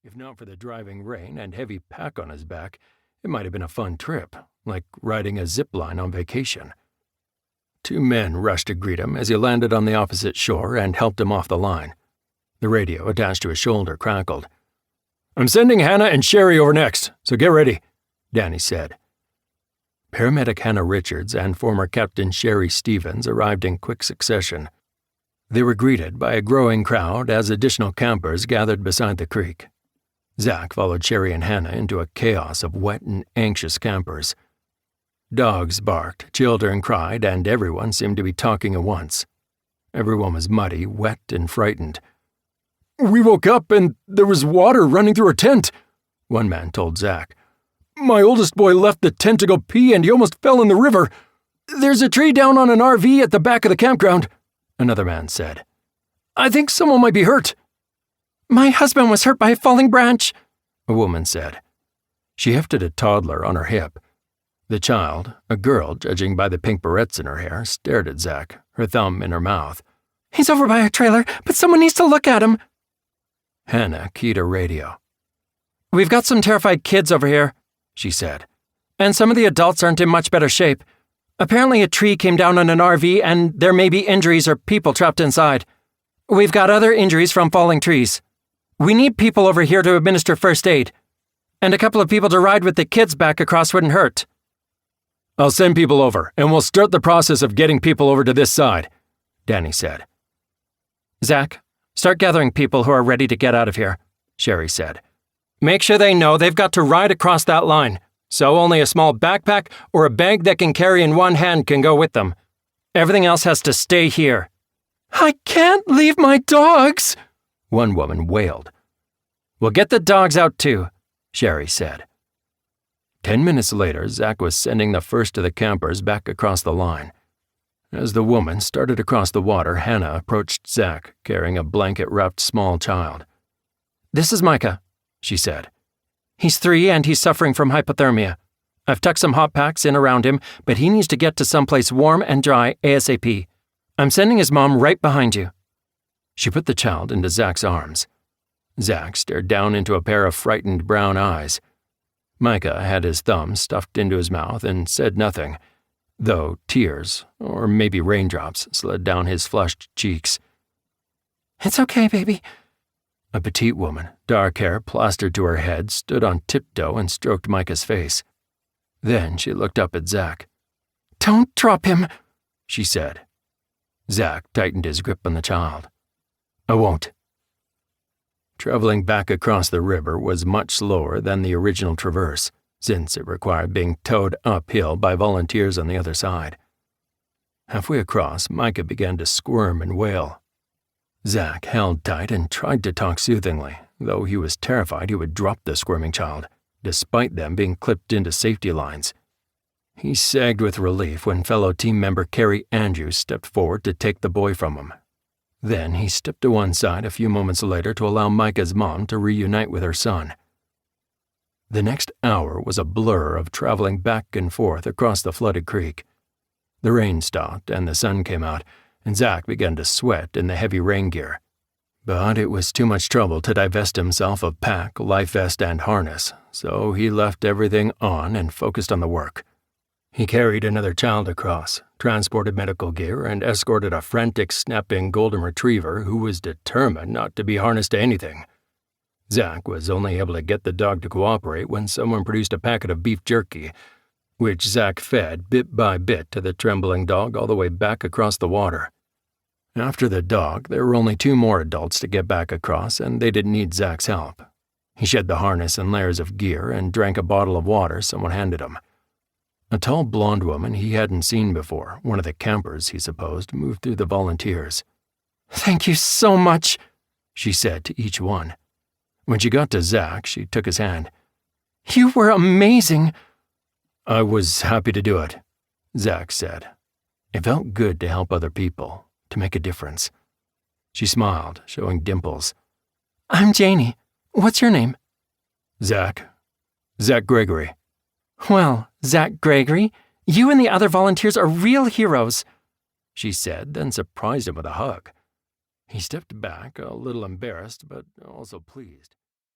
If not for the driving rain and heavy pack on his back, it might have been a fun trip, like riding a zip line on vacation. 2 men rushed to greet him as he landed on the opposite shore and helped him off the line. The radio attached to his shoulder crackled. "I'm sending Hannah and Sherry over next, so get ready," Danny said. Paramedic Hannah Richards and former Captain Sherry Stevens arrived in quick succession. They were greeted by a growing crowd as additional campers gathered beside the creek. Zach followed Sherry and Hannah into a chaos of wet and anxious campers. Dogs barked, children cried, and everyone seemed to be talking at once. Everyone was muddy, wet, and frightened. "We woke up and there was water running through our tent," one man told Zach. "My oldest boy left the tent to go pee and he almost fell in the river. There's a tree down on an RV at the back of the campground," another man said. "I think someone might be hurt." "My husband was hurt by a falling branch," a woman said. She hefted a toddler on her hip. The child, a girl judging by the pink barrettes in her hair, stared at Zach, her thumb in her mouth. "He's over by our trailer, but someone needs to look at him." Hannah keyed her radio. "We've got some terrified kids over here," she said, "and some of the adults aren't in much better shape. Apparently a tree came down on an RV and there may be injuries or people trapped inside. We've got other injuries from falling trees. We need people over here to administer first aid. And a couple of people to ride with the kids back across wouldn't hurt." "I'll send people over, and we'll start the process of getting people over to this side," Danny said. "Zach, start gathering people who are ready to get out of here," Sherry said. "Make sure they know they've got to ride across that line, so only a small backpack or a bag that can carry in one hand can go with them. Everything else has to stay here." "I can't leave my dogs," one woman wailed. "We'll get the dogs out too," Sherry said. 10 minutes later, Zach was sending the first of the campers back across the line. As the woman started across the water, Hannah approached Zach, carrying a blanket-wrapped small child. "This is Micah," she said. "He's 3 and he's suffering from hypothermia. I've tucked some hot packs in around him, but he needs to get to someplace warm and dry ASAP. I'm sending his mom right behind you." She put the child into Zach's arms. Zach stared down into a pair of frightened brown eyes. Micah had his thumb stuffed into his mouth and said nothing, though tears, or maybe raindrops, slid down his flushed cheeks. "It's okay, baby." A petite woman, dark hair plastered to her head, stood on tiptoe and stroked Micah's face. Then she looked up at Zach. "Don't drop him," she said. Zach tightened his grip on the child. "I won't." Traveling back across the river was much slower than the original traverse, since it required being towed uphill by volunteers on the other side. Halfway across, Micah began to squirm and wail. Zach held tight and tried to talk soothingly, though he was terrified he would drop the squirming child, despite them being clipped into safety lines. He sagged with relief when fellow team member Carrie Andrews stepped forward to take the boy from him. Then he stepped to one side a few moments later to allow Micah's mom to reunite with her son. The next hour was a blur of traveling back and forth across the flooded creek. The rain stopped and the sun came out, and Zach began to sweat in the heavy rain gear. But it was too much trouble to divest himself of pack, life vest, and harness, so he left everything on and focused on the work. He carried another child across, transported medical gear, and escorted a frantic, snapping golden retriever who was determined not to be harnessed to anything. Zach was only able to get the dog to cooperate when someone produced a packet of beef jerky, which Zach fed bit by bit to the trembling dog all the way back across the water. After the dog, there were only 2 more adults to get back across, and they didn't need Zach's help. He shed the harness and layers of gear and drank a bottle of water someone handed him. A tall blonde woman he hadn't seen before, one of the campers, he supposed, moved through the volunteers. "Thank you so much," she said to each one. When she got to Zach, she took his hand. "You were amazing." "I was happy to do it," Zach said. It felt good to help other people, to make a difference. She smiled, showing dimples. "I'm Janie. What's your name?" "Zach. Zach Gregory." "Well, Zach Gregory, you and the other volunteers are real heroes," she said, then surprised him with a hug. He stepped back, a little embarrassed, but also pleased.